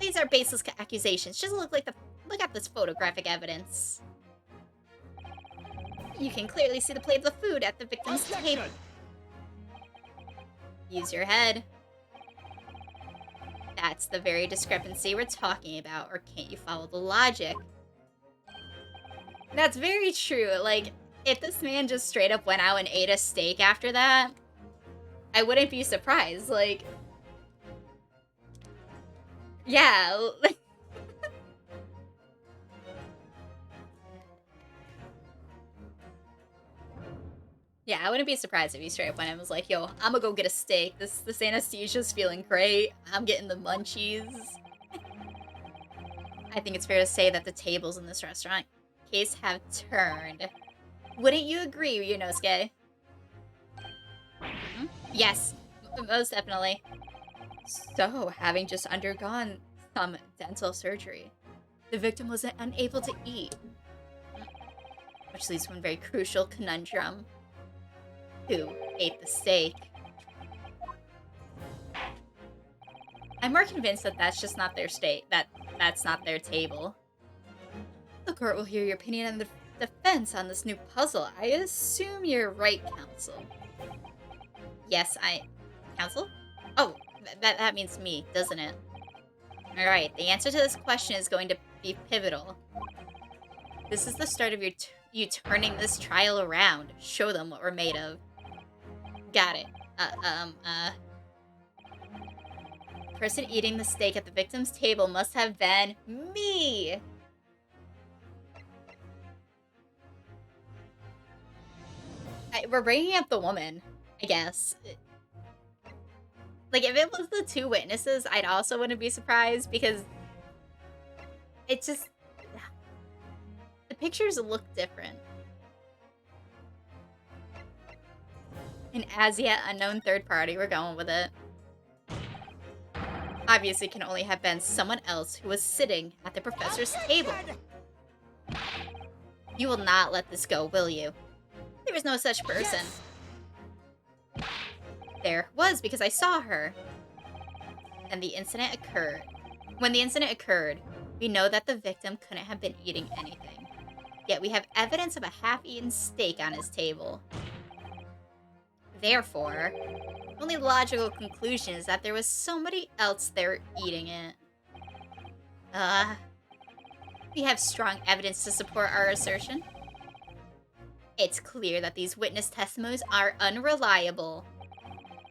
These are baseless accusations. Just look at this photographic evidence. You can clearly see the plate of the food at the victim's table. Use your head. That's the very discrepancy we're talking about, or can't you follow the logic? That's very true. Like, if this man just straight up went out and ate a steak after that, I wouldn't be surprised. Like, yeah. Yeah, I wouldn't be surprised if he straight up went and was like, yo, I'm gonna go get a steak. This anesthesia's feeling great. I'm getting the munchies. I think it's fair to say that the tables in this restaurant case have turned. Wouldn't you agree, Yunosuke? Mm-hmm. Yes, most definitely. So, having just undergone some dental surgery, the victim was unable to eat. Which leads to one very crucial conundrum. Who ate the steak? I'm more convinced that that's just not their steak. That's not their table. The court will hear your opinion on the defense on this new puzzle. I assume you're right, counsel. Yes, counsel? Oh, that means me, doesn't it? Alright, the answer to this question is going to be pivotal. This is the start of you turning this trial around. Show them what we're made of. Got it. The person eating the steak at the victim's table must have been me! We're bringing up the woman, I guess. Like, if it was the two witnesses, I'd also wouldn't be surprised, because it just... the pictures look different. An as yet unknown third party, we're going with it. Obviously can only have been someone else who was sitting at the professor's table. You will not let this go, will you? There was no such person. Yes. There was, because I saw her. And the incident occurred. When the incident occurred, we know that the victim couldn't have been eating anything. Yet we have evidence of a half-eaten steak on his table. Therefore, the only logical conclusion is that there was somebody else there eating it. We have strong evidence to support our assertion. It's clear that these witness testimonies are unreliable.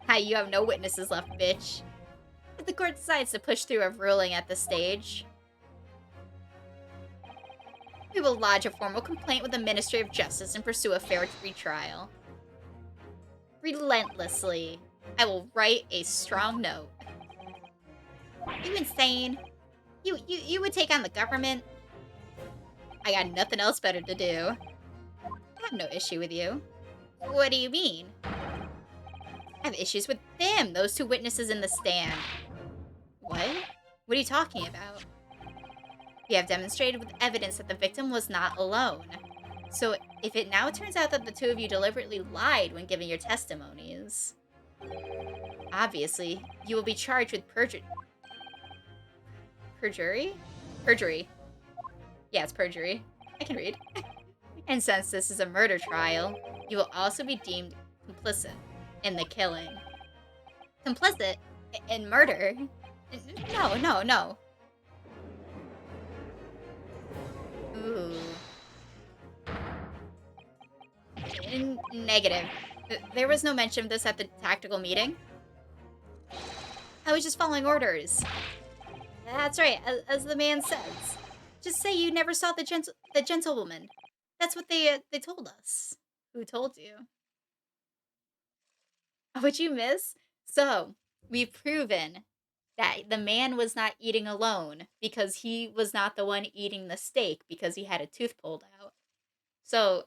Hi, you have no witnesses left, bitch. If the court decides to push through a ruling at this stage, we will lodge a formal complaint with the Ministry of Justice and pursue a fair retrial. Relentlessly, I will write a strong note. You insane? You would take on the government? I got nothing else better to do. I have no issue with you. What do you mean? I have issues with them, those two witnesses in the stand. What? What are you talking about? You have demonstrated with evidence that the victim was not alone. So, if it now turns out that the two of you deliberately lied when giving your testimonies, obviously, you will be charged with perjury? Perjury. Yeah, it's perjury. I can read. And since this is a murder trial, you will also be deemed complicit in the killing. Complicit? In murder? No. Ooh. Negative. There was no mention of this at the tactical meeting. I was just following orders. That's right, as the man says. Just say you never saw the gentlewoman. That's what they told us. Who told you? What'd you miss? So, we've proven that the man was not eating alone because he was not the one eating the steak because he had a tooth pulled out. So,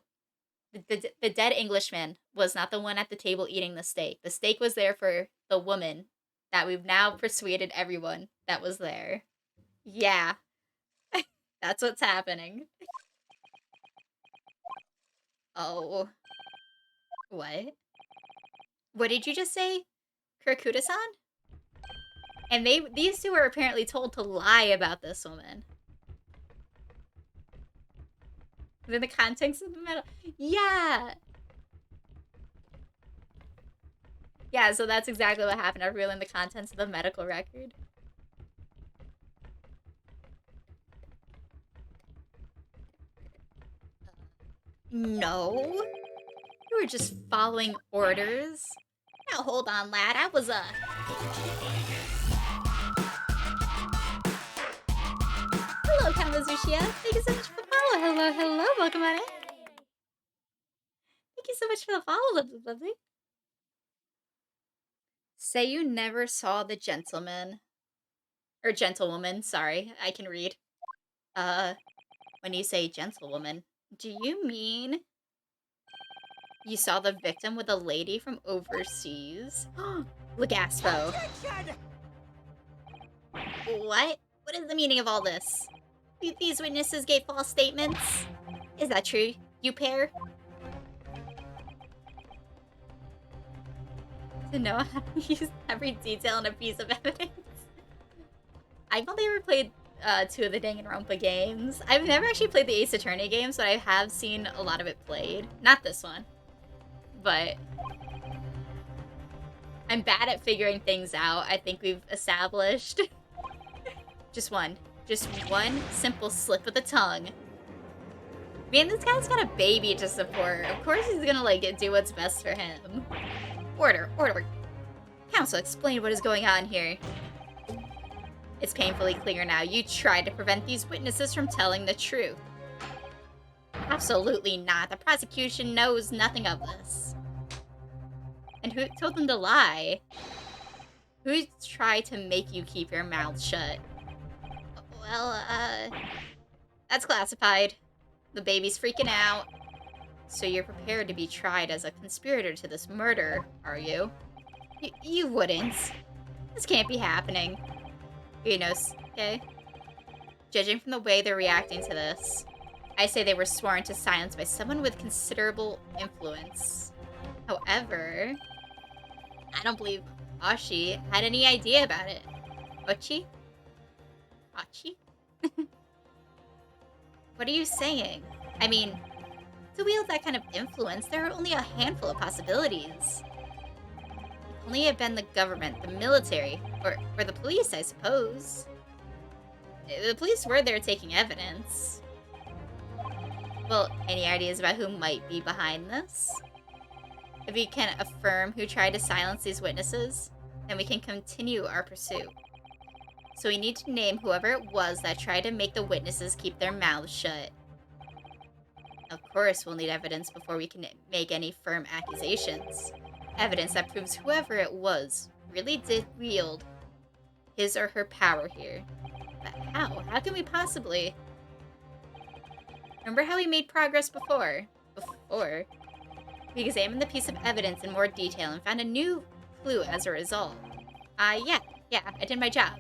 the dead Englishman was not the one at the table eating the steak. The steak was there for the woman that we've now persuaded everyone that was there. Yeah. That's what's happening. Oh. What? What did you just say? Kurakuda-san? And these two were apparently told to lie about this woman. Within the context of the medal. Yeah. Yeah, so that's exactly what happened. I revealing the contents of the medical record. No. You were just following orders. Now hold on, lad. I was Hello, Count Lazushia. Thank you so much for the follow. Hello, hello. Welcome on in. Thank you so much for the follow, lovely, lovely. Say you never saw the gentleman. Or gentlewoman, sorry. I can read. When you say gentlewoman, do you mean you saw the victim with a lady from overseas? Legaspo. What? What is the meaning of all this? These witnesses gave false statements? Is that true, you pair? To know how to use every detail in a piece of evidence. I've only ever played two of the Danganronpa games. I've never actually played the Ace Attorney games, but I have seen a lot of it played. Not this one. But I'm bad at figuring things out. I think we've established. Just one simple slip of the tongue. Man, this guy's got a baby to support. Of course he's gonna, like, do what's best for him. Order. Counsel, explain what is going on here. It's painfully clear now. You tried to prevent these witnesses from telling the truth. Absolutely not. The prosecution knows nothing of this. And who told them to lie? Who tried to make you keep your mouth shut? Well, that's classified. The baby's freaking out. So you're prepared to be tried as a conspirator to this murder, are you? You wouldn't. This can't be happening. Unos, okay? Judging from the way they're reacting to this, I say they were sworn to silence by someone with considerable influence. However, I don't believe Ashi had any idea about it. Achi? What are you saying? I mean, to wield that kind of influence, there are only a handful of possibilities. It only have been the government, the military, or the police, I suppose. The police were there taking evidence. Well, any ideas about who might be behind this? If we can affirm who tried to silence these witnesses, then we can continue our pursuit. So we need to name whoever it was that tried to make the witnesses keep their mouths shut. Of course, we'll need evidence before we can make any firm accusations. Evidence that proves whoever it was really did wield his or her power here. But how? How can we possibly? Remember how we made progress before? We examined the piece of evidence in more detail and found a new clue as a result. Yeah, I did my job.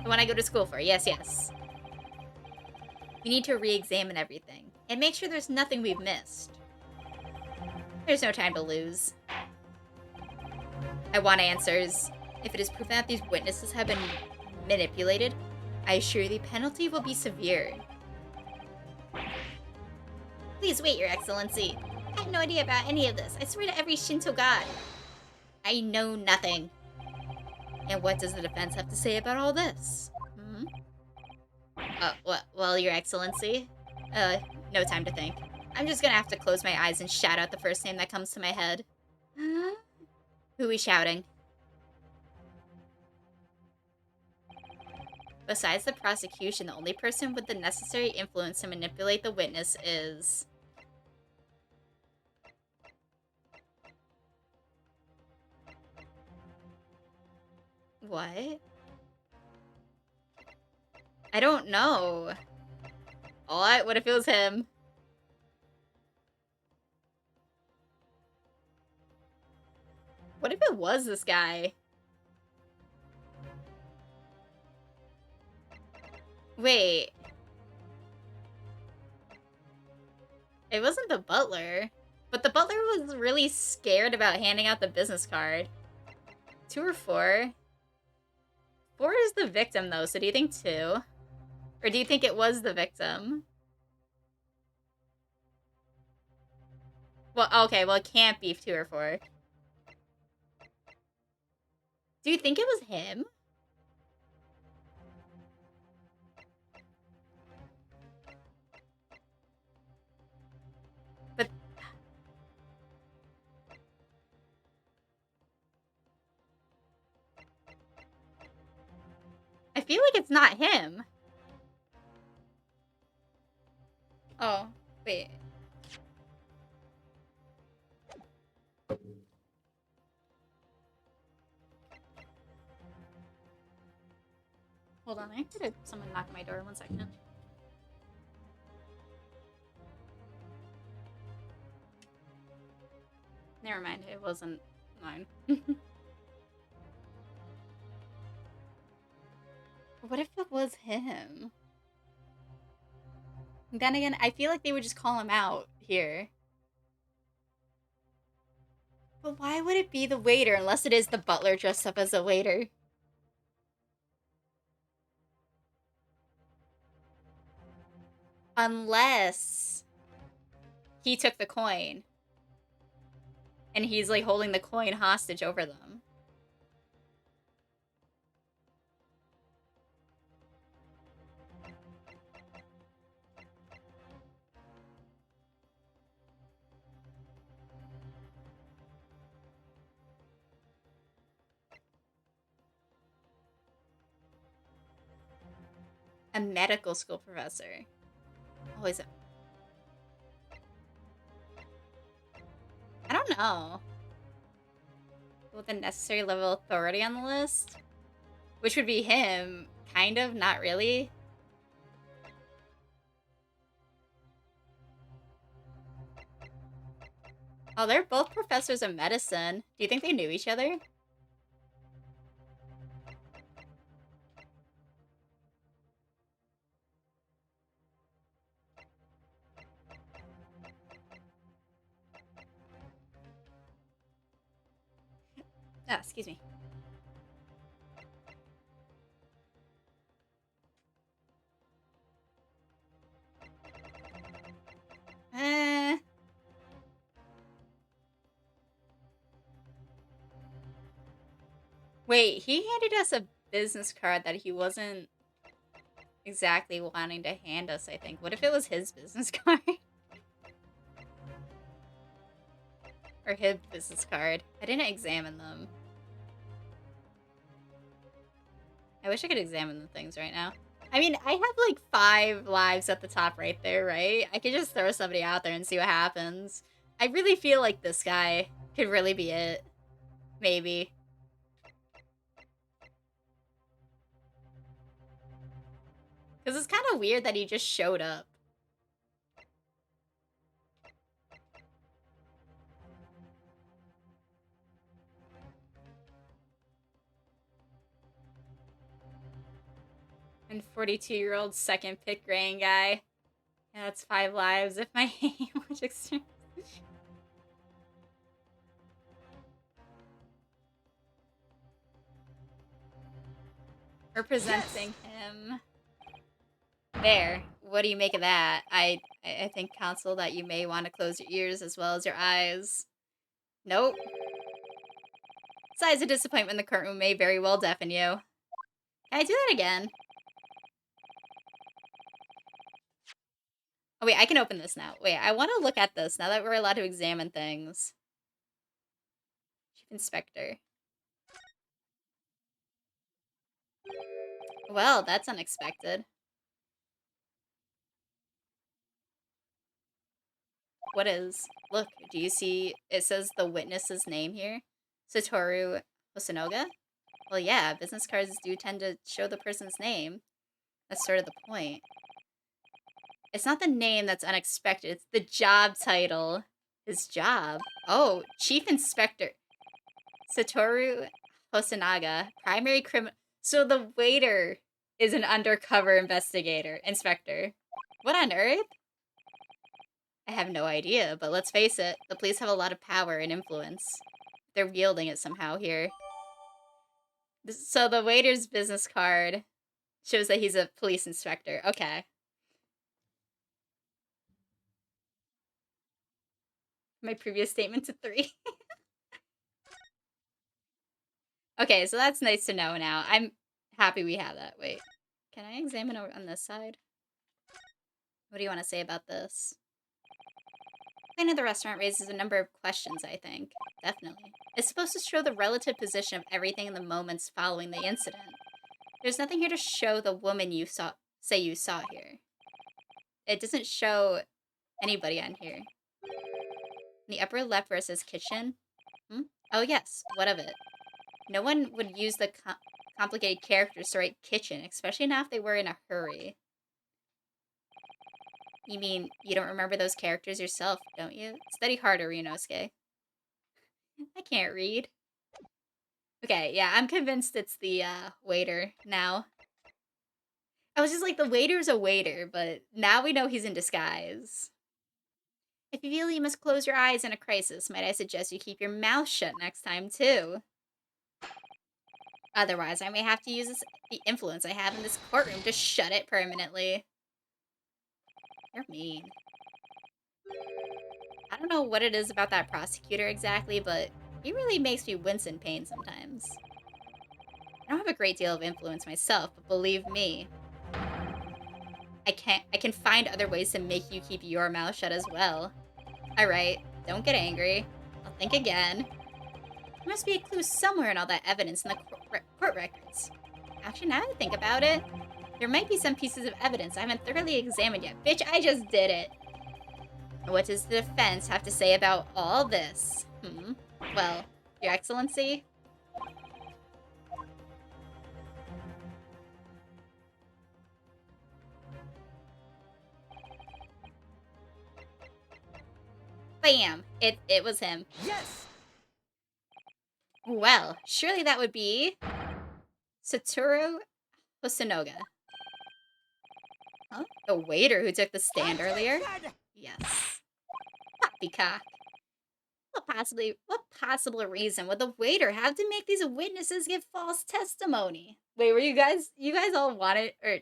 The one I go to school for, yes. We need to re-examine everything, and make sure there's nothing we've missed. There's no time to lose. I want answers. If it is proven that these witnesses have been manipulated, I assure you the penalty will be severe. Please wait, Your Excellency. I had no idea about any of this. I swear to every Shinto god. I know nothing. And what does the defense have to say about all this? Well, Your Excellency. No time to think. I'm just gonna have to close my eyes and shout out the first name that comes to my head. Huh? Who are we shouting? Besides the prosecution, the only person with the necessary influence to manipulate the witness is... What? I don't know. What if it was him? What if it was this guy? Wait. It wasn't the butler. But the butler was really scared about handing out the business card. 2 or 4? 4 is the victim, though, so do you think 2? Or do you think it was the victim? Well, okay, well, it can't be 2 or 4. Do you think it was him? But I feel like it's not him. Oh, wait. Hold on, I heard someone knock on my door. 1 second. Never mind, it wasn't mine. What if it was him? Then again, I feel like they would just call him out here. But why would it be the waiter unless it is the butler dressed up as a waiter? Unless he took the coin. And he's like holding the coin hostage over them. A medical school professor. Oh, is it? I don't know. With the necessary level of authority on the list? Which would be him. Kind of, not really. Oh, they're both professors of medicine. Do you think they knew each other? Ah, excuse me. Eh. Wait, he handed us a business card that he wasn't exactly wanting to hand us, I think. What if it was his business card? Or his business card? I didn't examine them. I wish I could examine the things right now. I mean, I have like 5 lives at the top right there, right? I could just throw somebody out there and see what happens. I really feel like this guy could really be it. Maybe. Because it's kind of weird that he just showed up. And 42-year-old second pick grain guy. Yeah, that's 5 lives if my which extreme. Representing him. There. What do you make of that? I think, counsel, that you may want to close your ears as well as your eyes. Nope. Sighs of disappointment in the courtroom may very well deafen you. Can I do that again? Oh, wait, I can open this now. Wait, I want to look at this now that we're allowed to examine things. Chief Inspector. Well, that's unexpected. What is? Look, do you see? It says the witness's name here. Satoru Hosonoga? Well, yeah, business cards do tend to show the person's name. That's sort of the point. It's not the name that's unexpected, it's the job title. His job? Oh, Chief Inspector. Satoru Hosonaga, primary criminal. So the waiter is an undercover inspector. What on earth? I have no idea, but let's face it, the police have a lot of power and influence. They're wielding it somehow here. So the waiter's business card shows that he's a police inspector. Okay. My previous statement to 3. Okay, so that's nice to know now. I'm happy we have that. Wait, can I examine over on this side? What do you want to say about this? The plan of the restaurant raises a number of questions, I think. Definitely. It's supposed to show the relative position of everything in the moments following the incident. There's nothing here to show the woman you saw here. It doesn't show anybody on here. In the upper left where it says kitchen. Oh yes, what of it? No one would use the complicated characters to write kitchen, especially not if they were in a hurry. You mean you don't remember those characters yourself, don't you? Study harder, Ryunosuke. I can't read. Okay, yeah, I'm convinced it's the waiter now. I was just like, the waiter's a waiter, but now we know he's in disguise. If you feel you must close your eyes in a crisis, might I suggest you keep your mouth shut next time, too? Otherwise, I may have to use the influence I have in this courtroom to shut it permanently. You're mean. I don't know what it is about that prosecutor exactly, but he really makes me wince in pain sometimes. I don't have a great deal of influence myself, but believe me, I can find other ways to make you keep your mouth shut as well. Alright, don't get angry. I'll think again. There must be a clue somewhere in all that evidence in the court records. Actually, now that I think about it, there might be some pieces of evidence I haven't thoroughly examined yet. Bitch, I just did it! What does the defense have to say about all this? Well, Your Excellency? Bam! It was him. Yes! Well, surely that would be Satoru Hosonoga. Huh? The waiter who took the stand earlier? Yes. Poppycock. What possible reason would the waiter have to make these witnesses give false testimony? Wait, were you guys all wanted, or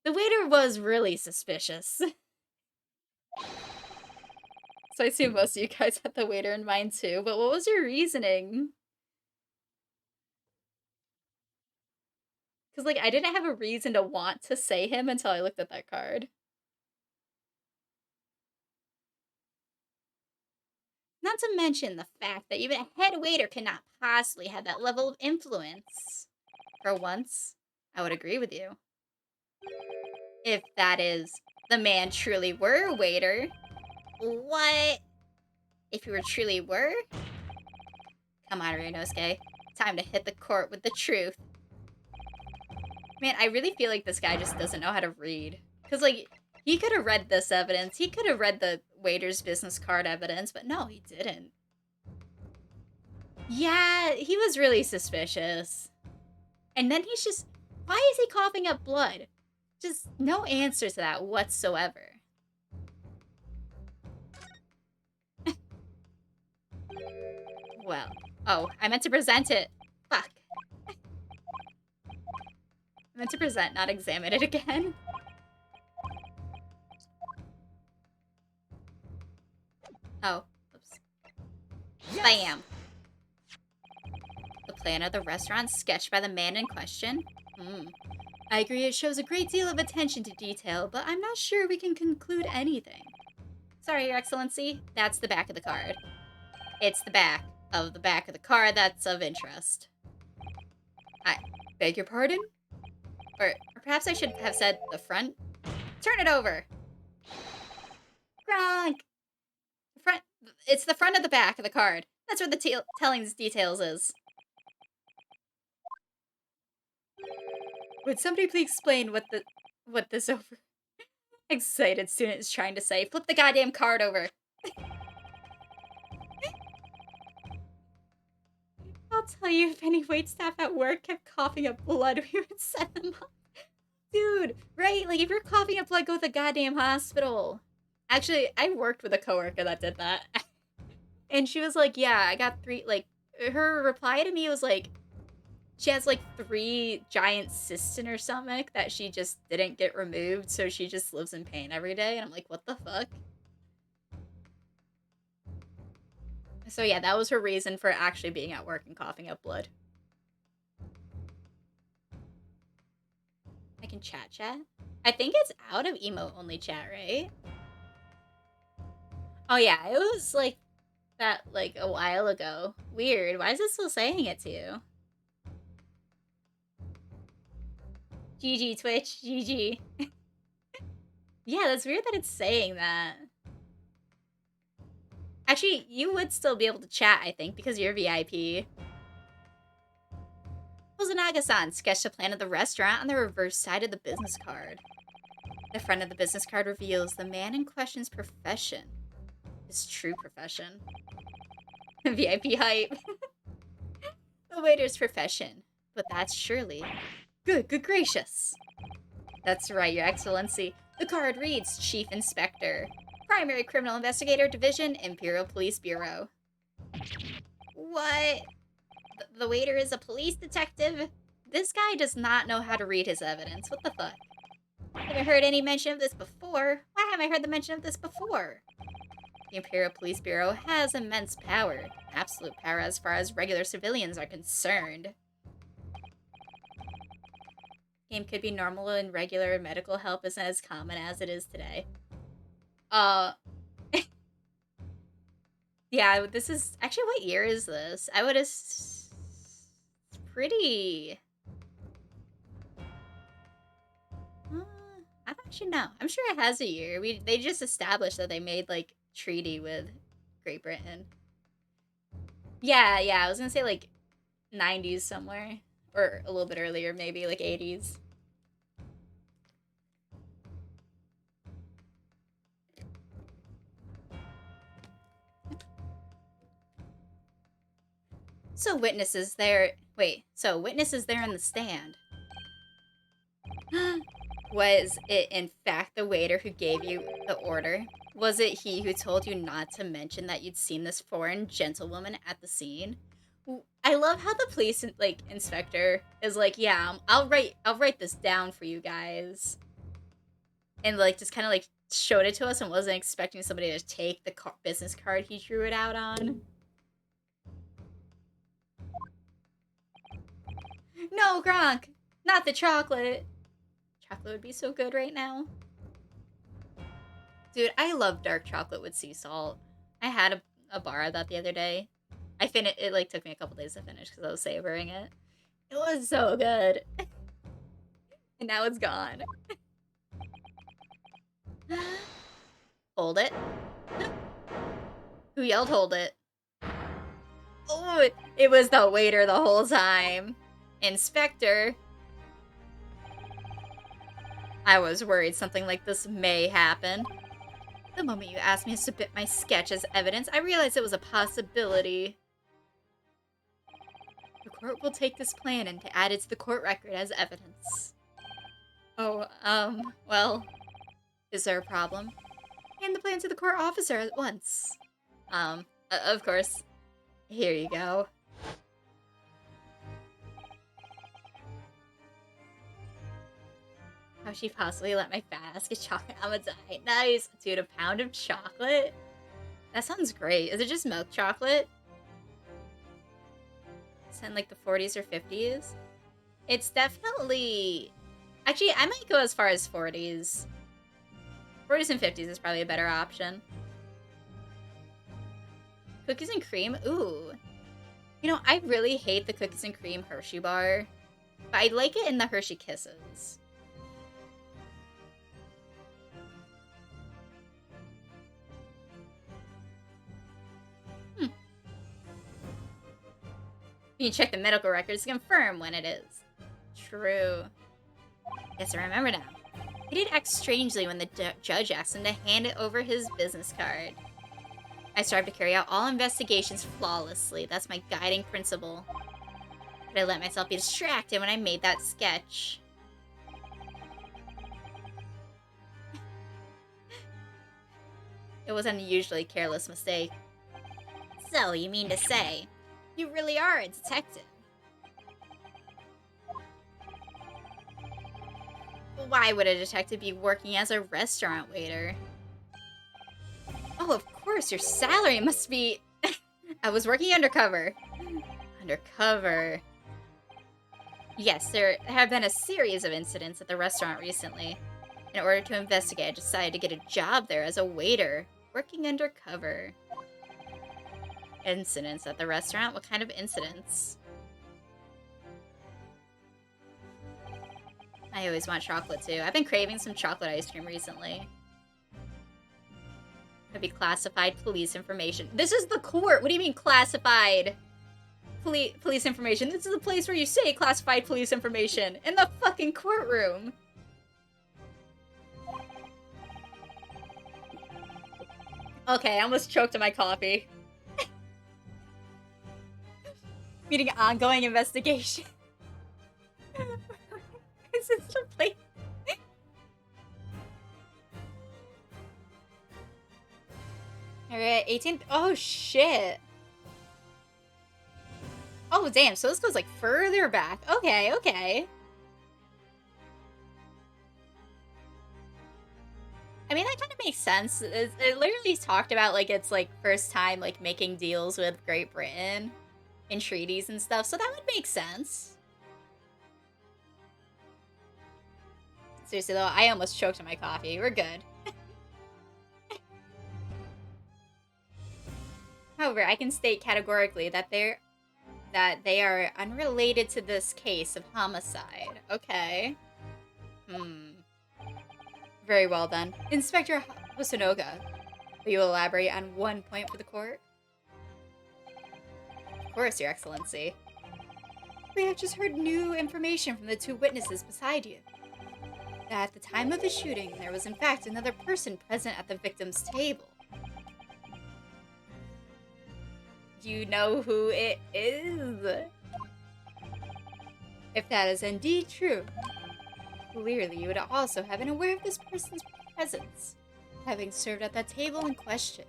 the waiter was really suspicious. So I assume most of you guys had the waiter in mind too, but what was your reasoning? Because, like, I didn't have a reason to want to say him until I looked at that card. Not to mention the fact that even a head waiter cannot possibly have that level of influence. For once, I would agree with you. If that is, the man truly were a waiter. What? If you truly were? Come on, Ryunosuke. Time to hit the court with the truth. Man, I really feel like this guy just doesn't know how to read. Because, like, he could have read this evidence. He could have read the waiter's business card evidence, but no, he didn't. Yeah, he was really suspicious. And then he's just... Why is he coughing up blood? Just no answer to that whatsoever. Well, oh, I meant to present it. Fuck. I meant to present, not examine it again. Oh, oops. Yes. Bam. The plan of the restaurant sketched by the man in question? I agree it shows a great deal of attention to detail, but I'm not sure we can conclude anything. Sorry, Your Excellency, that's the back of the card. It's the back of the card that's of interest. I beg your pardon? Or perhaps I should have said the front? Turn it over! Gronk! Front. It's the front of the back of the card. That's where the telling details is. Would somebody please explain what this over excited student is trying to say? Flip the goddamn card over. I'll tell you, if any waitstaff at work kept coughing up blood, we would set them up. Dude, right? Like, if you're coughing up blood, go to the goddamn hospital. Actually, I worked with a coworker that did that. And she was like, yeah, I got 3, like, her reply to me was like, She has like 3 giant cysts in her stomach that she just didn't get removed, so she just lives in pain every day. And I'm like, what the fuck? So yeah, that was her reason for actually being at work and coughing up blood. I can chat. I think it's out of emote-only chat, right? Oh yeah, it was like that like a while ago. Weird. Why is it still saying it to you? GG Twitch, GG. Yeah, that's weird that it's saying that. Actually, you would still be able to chat, I think, because you're VIP. Ozanaga-san sketched a plan of the restaurant on the reverse side of the business card. The front of the business card reveals the man in question's profession. His true profession. VIP hype. The waiter's profession. But that's surely... Good gracious. That's right, Your Excellency. The card reads Chief Inspector. Primary Criminal Investigator Division, Imperial Police Bureau. What? The waiter is a police detective? This guy does not know how to read his evidence. What the fuck? Haven't heard any mention of this before. Why haven't I heard the mention of this before? The Imperial Police Bureau has immense power. Absolute power as far as regular civilians are concerned. Game could be normal and regular medical help isn't as common as it is today. Yeah, this is... Actually, what year is this? I would have... It's pretty... I don't actually know. I'm sure it has a year. They just established that they made, like, treaty with Great Britain. Yeah, I was gonna say, like, 90s somewhere. Or a little bit earlier, maybe, like, 80s. So witnesses there... Wait, so witnesses there in the stand. Was it, in fact, the waiter who gave you the order? Was it he who told you not to mention that you'd seen this foreign gentlewoman at the scene? I love how the police, like, inspector is like, yeah, I'll write this down for you guys. And, like, just kind of, like, showed it to us and wasn't expecting somebody to take the business card he drew it out on. No, Gronk! Not the chocolate! Chocolate would be so good right now. Dude, I love dark chocolate with sea salt. I had a bar of that the other day. It like took me a couple days to finish because I was savoring it. It was so good. And now it's gone. Hold it. Who yelled hold it? Oh, it was the waiter the whole time. Inspector. I was worried something like this may happen. The moment you asked me to submit my sketch as evidence, I realized it was a possibility. The court will take this plan and add it to the court record as evidence. Oh, well, is there a problem? Hand the plan to the court officer at once. Of course. Here you go. How she possibly let my fat ass get chocolate? I'ma die. Nice. Dude, a pound of chocolate? That sounds great. Is it just milk chocolate? It's in like the 40s or 50s? It's definitely... Actually, I might go as far as 40s. 40s and 50s is probably a better option. Cookies and cream? Ooh. You know, I really hate the cookies and cream Hershey bar. But I like it in the Hershey Kisses. You can check the medical records to confirm when it is. True. Guess I remember now. He did act strangely when the judge asked him to hand it over his business card. I strive to carry out all investigations flawlessly. That's my guiding principle. But I let myself be distracted when I made that sketch. It was an unusually careless mistake. So, you mean to say, you really are a detective? Why would a detective be working as a restaurant waiter? Oh, of course, your salary must be... I was working undercover. Undercover. Yes, there have been a series of incidents at the restaurant recently. In order to investigate, I decided to get a job there as a waiter, working undercover. Incidents at the restaurant? What kind of incidents? I always want chocolate too. I've been craving some chocolate ice cream recently. Could be classified police information. This is the court! What do you mean classified? Police information. This is the place where you say classified police information. In the fucking courtroom. Okay, I almost choked on my coffee. Meeting ongoing investigation. Is this the place? Alright, 18th. Oh, shit. Oh, damn. So this goes, like, further back. Okay, okay. I mean, that kind of makes sense. It literally talked about, like, it's, like, first time, like, making deals with Great Britain and treaties and stuff, so that would make sense. Seriously, though, I almost choked on my coffee. We're good. However, I can state categorically that they are unrelated to this case of homicide. Okay. Very well, then. Inspector Hosonoga, will you elaborate on one point for the court? Of course, Your Excellency. We have just heard new information from the two witnesses beside you. That at the time of the shooting, there was in fact another person present at the victim's table. Do you know who it is? If that is indeed true, clearly you would also have been aware of this person's presence, having served at that table in question.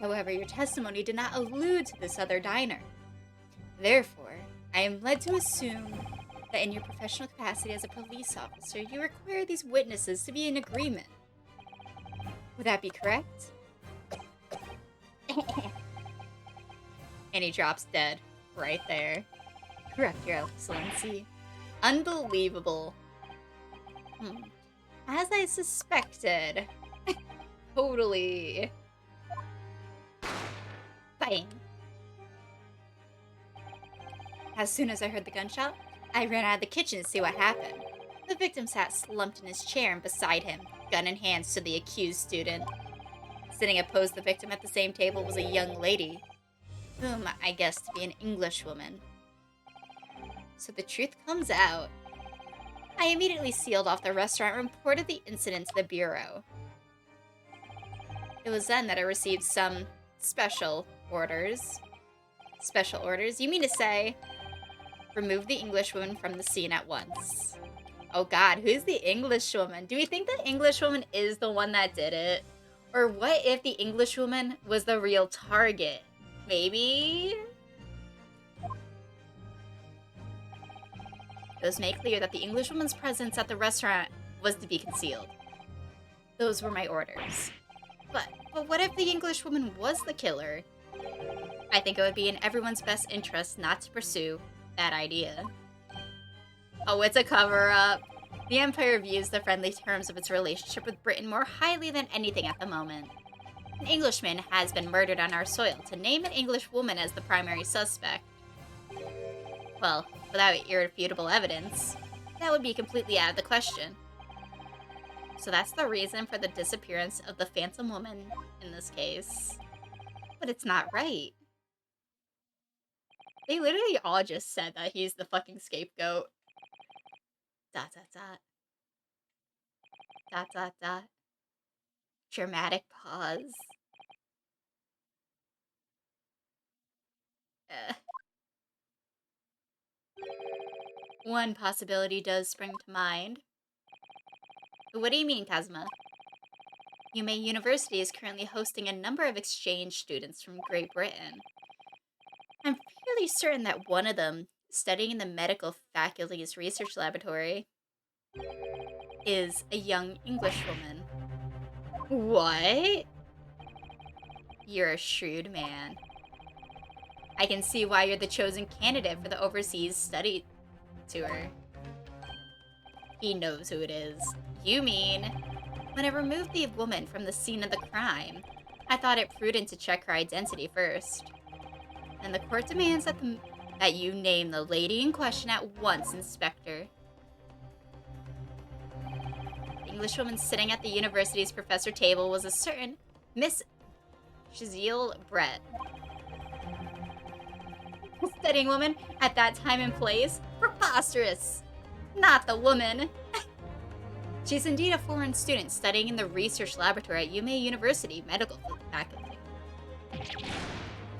However, your testimony did not allude to this other diner. Therefore, I am led to assume that in your professional capacity as a police officer, you require these witnesses to be in agreement. Would that be correct? And he drops dead right there. Correct, Your Excellency. Unbelievable. As I suspected. Totally. Bang. As soon as I heard the gunshot, I ran out of the kitchen to see what happened. The victim sat slumped in his chair, and beside him, gun in hand, stood the accused student. Sitting opposed the victim at the same table was a young lady, whom I guessed to be an Englishwoman. So the truth comes out. I immediately sealed off the restaurant and reported the incident to the Bureau. It was then that I received some special orders. Special orders? You mean to say, remove the Englishwoman from the scene at once. Oh god, who's the Englishwoman? Do we think the Englishwoman is the one that did it? Or what if the Englishwoman was the real target? Maybe? It was made clear that the Englishwoman's presence at the restaurant was to be concealed. Those were my orders. But what if the Englishwoman was the killer? I think it would be in everyone's best interest not to pursue that idea. Oh, it's a cover-up. The Empire views the friendly terms of its relationship with Britain more highly than anything at the moment. An Englishman has been murdered on our soil. To name an English woman as the primary suspect, well, without irrefutable evidence, that would be completely out of the question. So that's the reason for the disappearance of the Phantom Woman in this case. But it's not right. They literally all just said that he's the fucking scapegoat. ... Dramatic pause. One possibility does spring to mind. What do you mean, Kazuma? Yume University is currently hosting a number of exchange students from Great Britain. I'm fairly certain that one of them is studying in the medical faculty's research laboratory. is a young Englishwoman. What? You're a shrewd man. I can see why you're the chosen candidate for the overseas study tour. He knows who it is. You mean... When I removed the woman from the scene of the crime, I thought it prudent to check her identity first. And the court demands that you name the lady in question at once, Inspector. The Englishwoman sitting at the university's professor table was a certain Miss Giselle Brett. Studying woman at that time and place? Preposterous! Not the woman! She's indeed a foreign student studying in the research laboratory at UMA University Medical Faculty.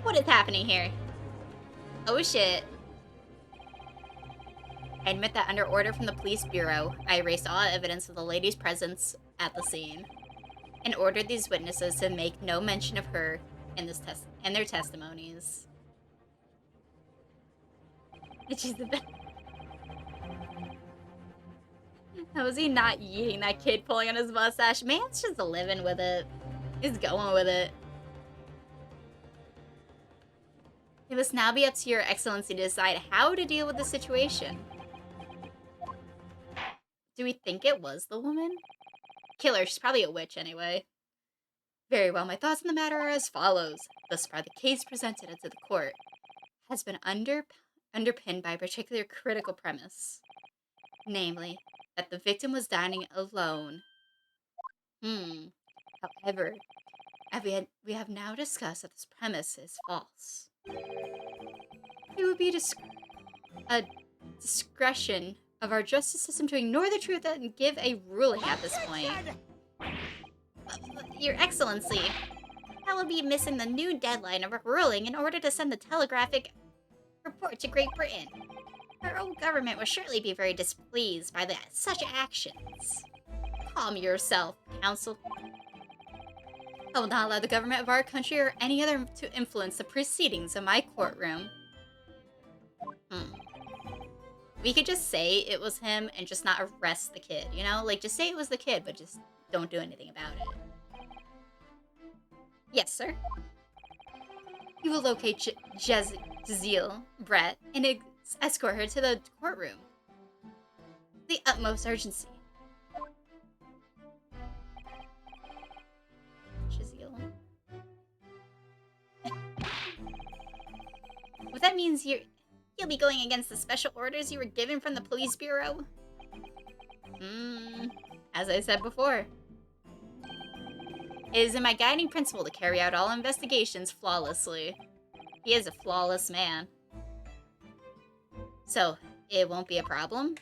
What is happening here? Oh shit. I admit that under order from the police bureau, I erased all evidence of the lady's presence at the scene, and ordered these witnesses to make no mention of her in their testimonies. She's the best. How is he not yeeting that kid pulling on his mustache? Man's just living with it. He's going with it. It must now be up to your excellency to decide how to deal with the situation. Do we think it was the woman? Killer, she's probably a witch anyway. Very well, my thoughts on the matter are as follows. Thus far, the case presented to the court has been underpinned by a particular critical premise. Namely, that the victim was dining alone. However, we have now discussed that this premise is false. It would be a discretion of our justice system to ignore the truth and give a ruling at this point. Your Excellency, I will be missing the new deadline of a ruling in order to send the telegraphic report to Great Britain. Our own government will surely be very displeased by such actions. Calm yourself, Counsel. I will not allow the government of our country or any other to influence the proceedings of my courtroom. We could just say it was him and just not arrest the kid, you know? Like, just say it was the kid, but just don't do anything about it. Yes, sir. You will locate Giselle Brett and escort her to the courtroom. The utmost urgency. Giselle. What that means you'll be going against the special orders you were given from the police bureau? As I said before. It is in my guiding principle to carry out all investigations flawlessly. He is a flawless man. So, it won't be a problem?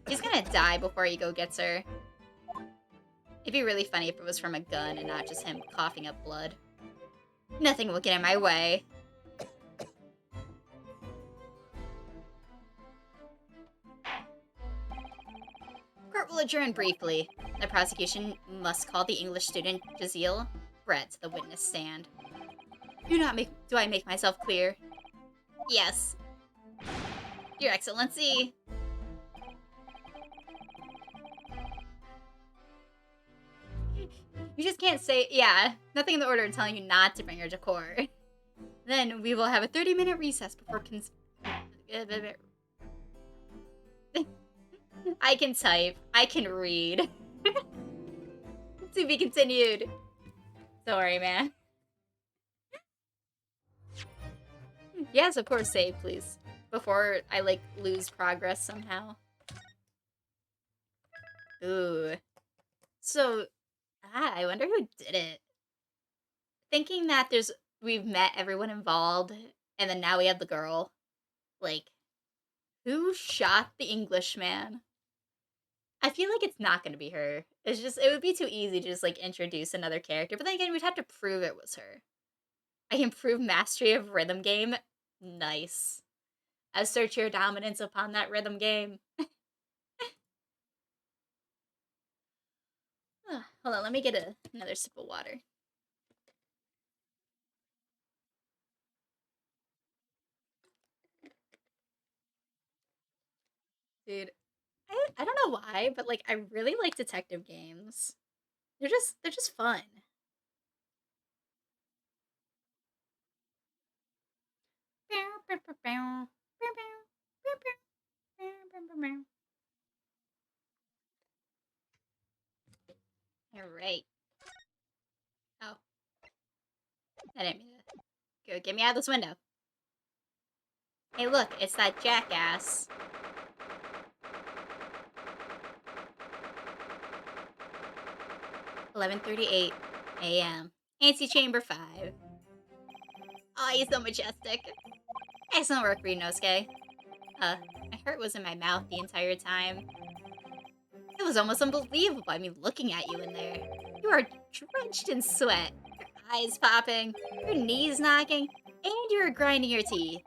He's gonna die before Ego gets her. It'd be really funny if it was from a gun and not just him coughing up blood. Nothing will get in my way. Court will adjourn briefly. The prosecution must call the English student Giselle Brett to the witness stand. Do I make myself clear? Yes. Your Excellency. You just can't say, yeah, nothing in the order telling you not to bring her to court. Then we will have a 30-minute recess before I can type. I can read. To be continued. Sorry, man. Yes, of course, save, please. Before I, like, lose progress somehow. Ooh. So, I wonder who did it. Thinking that we've met everyone involved, and then now we have the girl. Like, who shot the Englishman? I feel like it's not gonna be her. It's just, it would be too easy to just, like, introduce another character. But then again, we'd have to prove it was her. I can prove mastery of rhythm game. Nice. Assert your dominance upon that rhythm game. Hold on, let me get another sip of water. Dude, I don't know why, but like I really like detective games. They're just fun. All right. Oh, I didn't mean to. Go get me out of this window. Hey, look, it's that jackass. 11:38 a.m. Antechamber 5. Oh, he's so majestic. Excellent work, Rinosuke. My heart was in my mouth the entire time. It was almost unbelievable, I mean, looking at you in there. You are drenched in sweat, your eyes popping, your knees knocking, and you were grinding your teeth.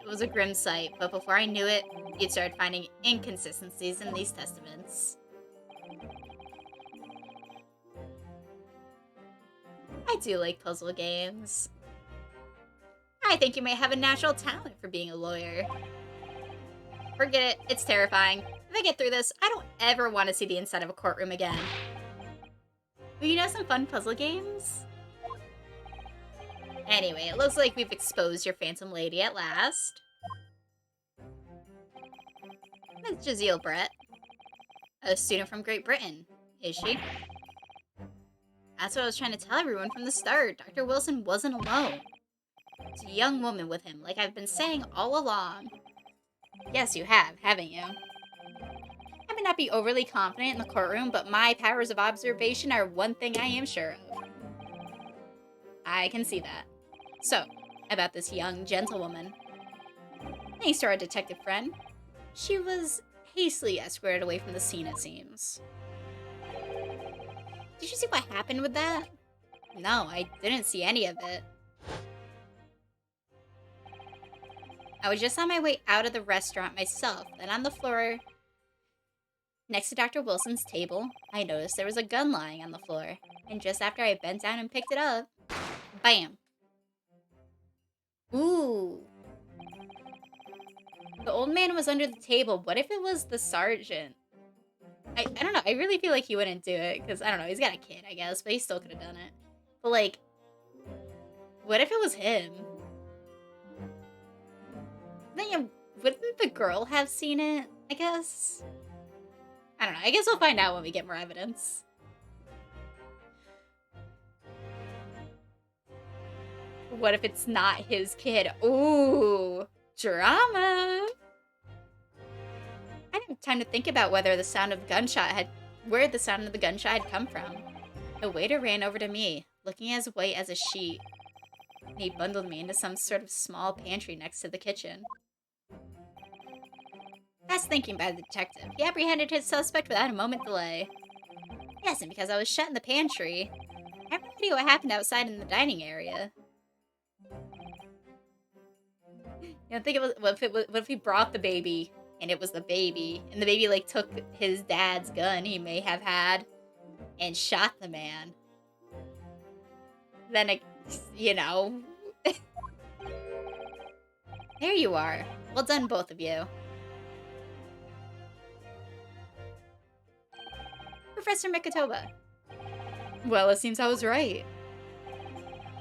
It was a grim sight, but before I knew it, you'd started finding inconsistencies in these testaments. I do like puzzle games. I think you may have a natural talent for being a lawyer. Forget it, it's terrifying. If I get through this, I don't ever want to see the inside of a courtroom again. But you know some fun puzzle games? Anyway, it looks like we've exposed your phantom lady at last. It's Jazeel Brett, a student from Great Britain, is she? That's what I was trying to tell everyone from the start. Dr. Wilson wasn't alone. It's a young woman with him, like I've been saying all along. Yes, you have, haven't you? I may not be overly confident in the courtroom, but my powers of observation are one thing I am sure of. I can see that. So, about this young gentlewoman. Thanks to our detective friend, she was hastily escorted away from the scene, it seems. Did you see what happened with that? No, I didn't see any of it. I was just on my way out of the restaurant myself, and on the floor next to Dr. Wilson's table, I noticed there was a gun lying on the floor. And just after I bent down and picked it up, bam! Ooh! The old man was under the table. What if it was the sergeant? I don't know. I really feel like he wouldn't do it, because, I don't know, he's got a kid, I guess, but he still could have done it. But, like, what if it was him? Then, wouldn't the girl have seen it, I guess? I don't know. I guess we'll find out when we get more evidence. What if it's not his kid? Ooh, drama. I didn't have time to think about where the sound of the gunshot had come from. The waiter ran over to me, looking as white as a sheet. And he bundled me into some sort of small pantry next to the kitchen. Fast thinking by the detective, he apprehended his suspect without a moment delay. Yes, and because I was shut in the pantry, I have no idea what happened outside in the dining area. You know, think of what if he brought the baby and it was the baby, and the baby like took his dad's gun he may have had and shot the man. Then it, you know. There you are. Well done, both of you. Professor Mikotoba. Well, it seems I was right.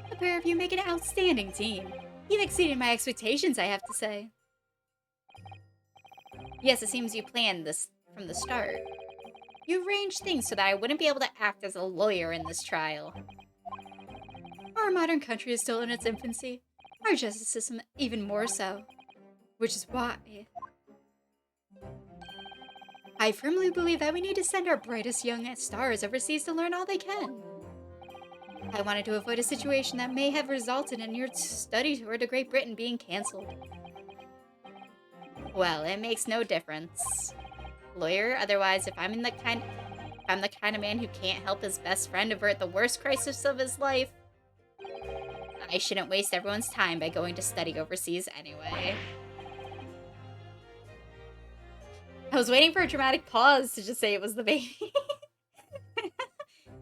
The pair of you make an outstanding team. You've exceeded my expectations, I have to say. Yes, it seems you planned this from the start. You arranged things so that I wouldn't be able to act as a lawyer in this trial. Our modern country is still in its infancy. Our justice system even more so. Which is why I firmly believe that we need to send our brightest young stars overseas to learn all they can. I wanted to avoid a situation that may have resulted in your study tour to Great Britain being cancelled. Well, it makes no difference. Lawyer, otherwise, if I'm the kind of man who can't help his best friend avert the worst crisis of his life, I shouldn't waste everyone's time by going to study overseas anyway. I was waiting for a dramatic pause to just say it was the baby.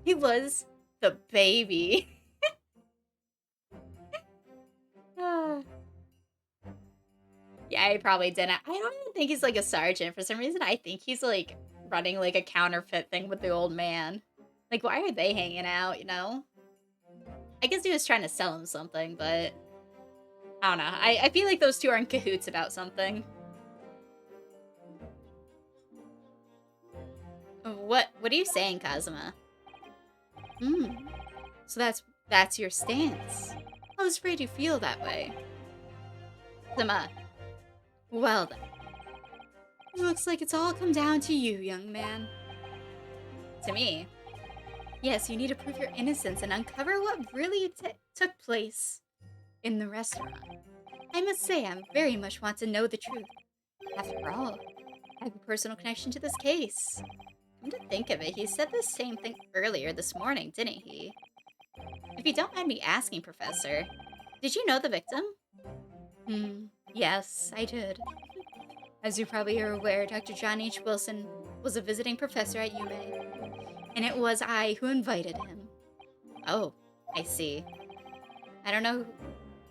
He was the baby. Yeah, I probably didn't. I don't even think he's like a sergeant. For some reason, I think he's like running like a counterfeit thing with the old man. Like, why are they hanging out, you know? I guess he was trying to sell him something, but I don't know. I feel like those two are in cahoots about something. What are you saying, Kazuma? Hmm. So that's your stance. I was afraid you feel that way. Kazuma. Well then. It looks like it's all come down to you, young man. To me? Yes, you need to prove your innocence and uncover what really took place in the restaurant. I must say, I very much want to know the truth. After all, I have a personal connection to this case. Come to think of it, he said the same thing earlier this morning, didn't he? If you don't mind me asking, Professor, did you know the victim? Yes, I did. As you probably are aware, Dr. John H. Wilson was a visiting professor at UMA, and it was I who invited him. Oh, I see. I don't know.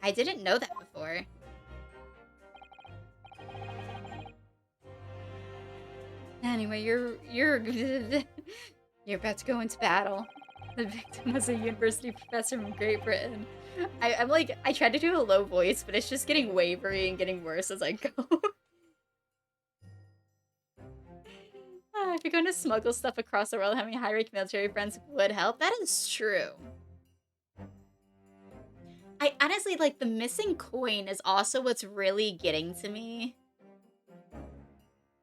I didn't know that before. Anyway, you're about to go into battle. The victim was a university professor from Great Britain. I'm like, I tried to do a low voice, but it's just getting wavery and getting worse as I go. If you're going to smuggle stuff across the world, having high-rank military friends would help. That is true. I honestly, like, the missing coin is also what's really getting to me.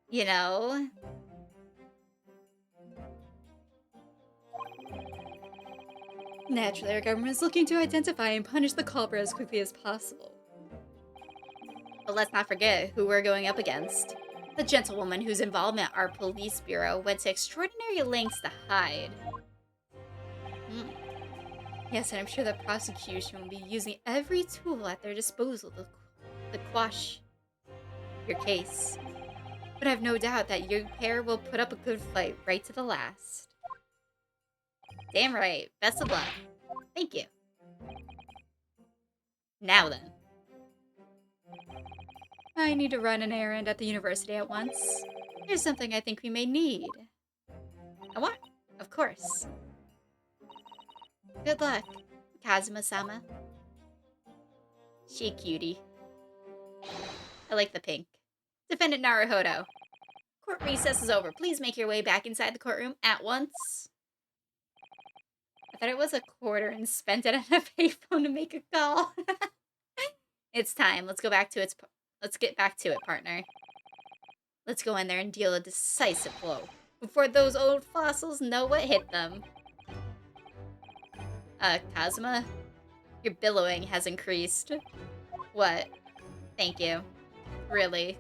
You know? Naturally, our government is looking to identify and punish the culprit as quickly as possible. But let's not forget who we're going up against. The gentlewoman whose involvement our police bureau went to extraordinary lengths to hide. Yes, and I'm sure the prosecution will be using every tool at their disposal to quash your case. But I have no doubt that your pair will put up a good fight right to the last. Damn right. Best of luck. Thank you. Now then. I need to run an errand at the university at once. Here's something I think we may need. A what? Of course. Good luck, Kazuma-sama. She cutie. I like the pink. Defendant Naruhodo. Court recess is over. Please make your way back inside the courtroom at once. I thought it was a quarter and spent it on a payphone to make a call. It's time. Let's get back to it, partner. Let's go in there and deal a decisive blow before those old fossils know what hit them. Kazuma, your billowing has increased. What? Thank you. Really?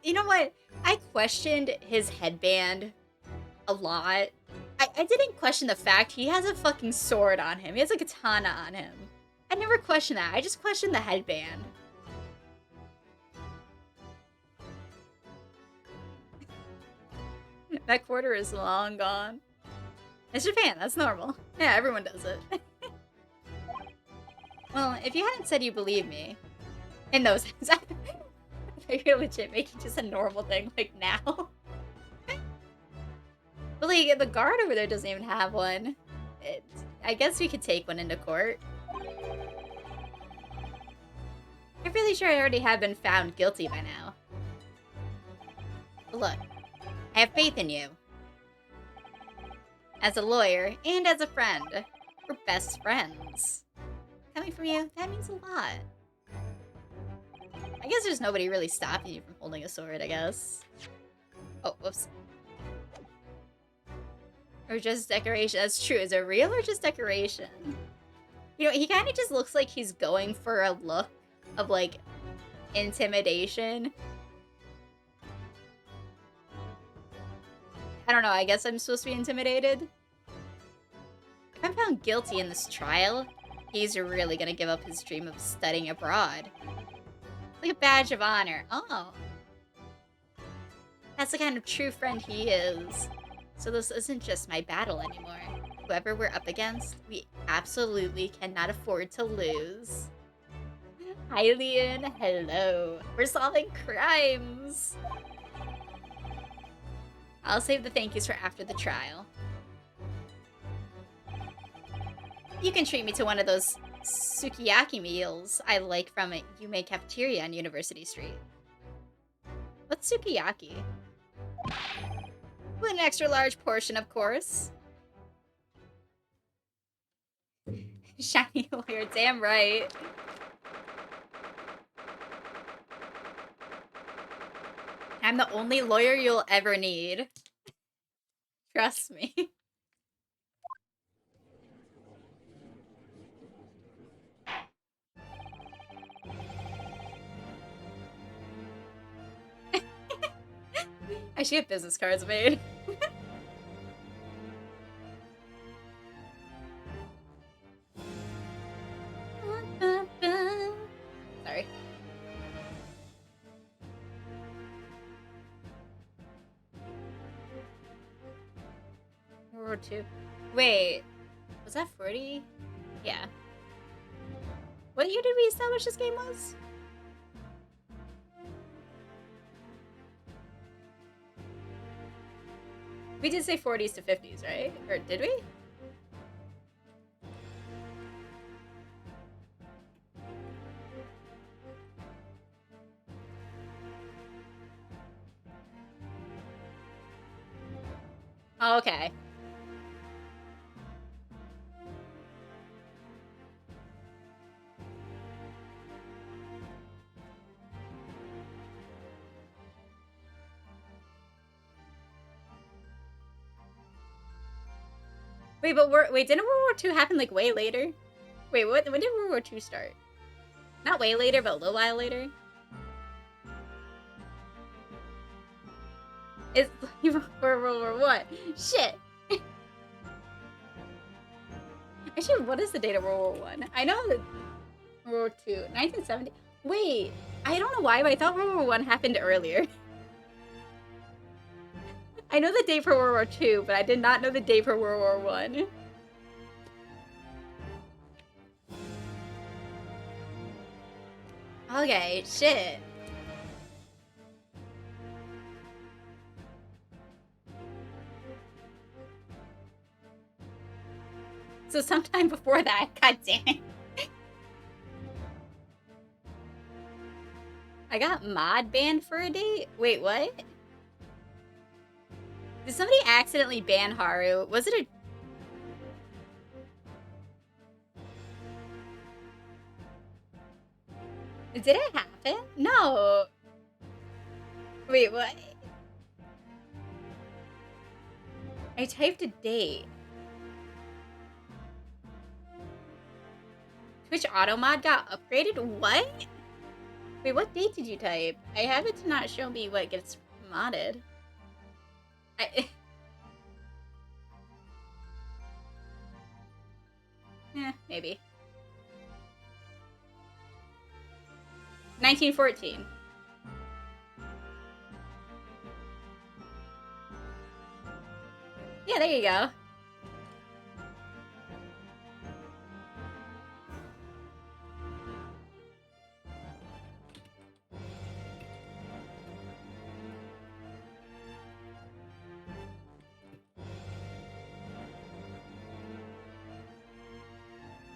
You know what? I questioned his headband a lot. I didn't question the fact he has a fucking sword on him. He has a katana on him. I never questioned that. I just questioned the headband. That quarter is long gone. It's Japan. That's normal. Yeah, everyone does it. Well, if you hadn't said you believe me, in those things, I think you're legit making just a normal thing like now. But like, the guard over there doesn't even have one. I guess we could take one into court. I'm really sure I already have been found guilty by now. But look, I have faith in you. As a lawyer and as a friend, we're best friends. Coming from you, that means a lot. I guess there's nobody really stopping you from holding a sword, I guess. Oh, whoops. Or just decoration. That's true. Is it real or just decoration? You know, he kind of just looks like he's going for a look of, like, intimidation. I don't know. I guess I'm supposed to be intimidated. If I'm found guilty in this trial, he's really gonna give up his dream of studying abroad. Like a badge of honor. Oh. That's the kind of true friend he is. So this isn't just my battle anymore. Whoever we're up against, we absolutely cannot afford to lose. Hylian, hello. We're solving crimes. I'll save the thank yous for after the trial. You can treat me to one of those sukiyaki meals I like from a Yume cafeteria on University Street. What's sukiyaki? With an extra large portion, of course. Shiny lawyer, damn right. I'm the only lawyer you'll ever need. Trust me. I should get business cards made. Sorry. World War II. Wait, was that 40? Yeah. What year did we establish this game was? We did say 40s to 50s, right? Or did we? Oh, okay. Wait, but wait, didn't World War II happen like way later? Wait, when did World War II start? Not way later, but a little while later. It's for World War One. Shit. Actually, what is the date of World War One? I know that World War II, 1970. Wait, I don't know why, but I thought World War One happened earlier. I know the date for World War II, but I did not know the date for World War One. Okay, shit. So sometime before that, god damn it. I got mod banned for a date? Wait, what? Did somebody accidentally ban Haru? Was it a... Did it happen? No. Wait, what? I typed a date. Twitch auto mod got upgraded? What? Wait, what date did you type? I have it to not show me what gets modded. Maybe. 1914. Yeah, there you go.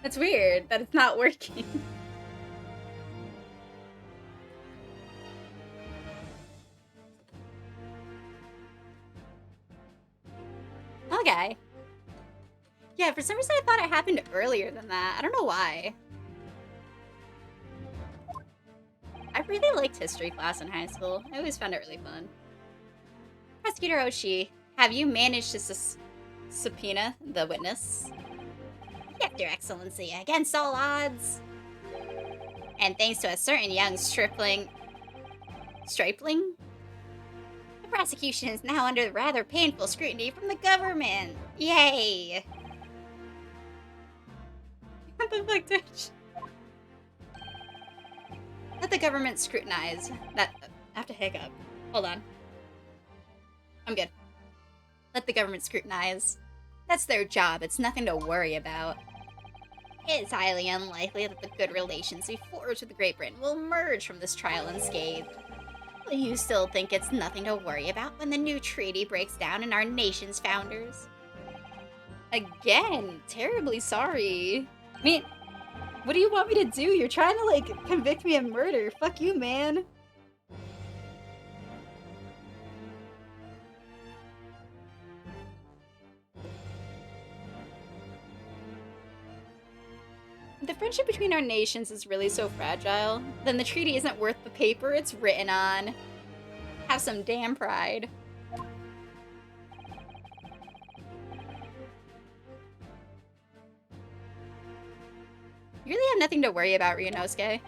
That's weird that it's not working. Okay. Yeah, for some reason I thought it happened earlier than that. I don't know why. I really liked history class in high school. I always found it really fun. Prosecutor Oshii, have you managed to subpoena the witness? Yes, Your Excellency, against all odds. And thanks to a certain young stripling... Stripling? The prosecution is now under rather painful scrutiny from the government. Yay! What the fuck, Twitch? Let the government scrutinize. That... I have to hiccup. Hold on. I'm good. Let the government scrutinize. That's their job. It's nothing to worry about. It's highly unlikely that the good relations we forged with Great Britain will emerge from this trial unscathed. But you still think it's nothing to worry about when the new treaty breaks down and our nation's founders? Again, terribly sorry. I mean, what do you want me to do? You're trying to, like, convict me of murder. Fuck you, man. If the friendship between our nations is really so fragile, then the treaty isn't worth the paper it's written on. Have some damn pride. You really have nothing to worry about, Ryunosuke.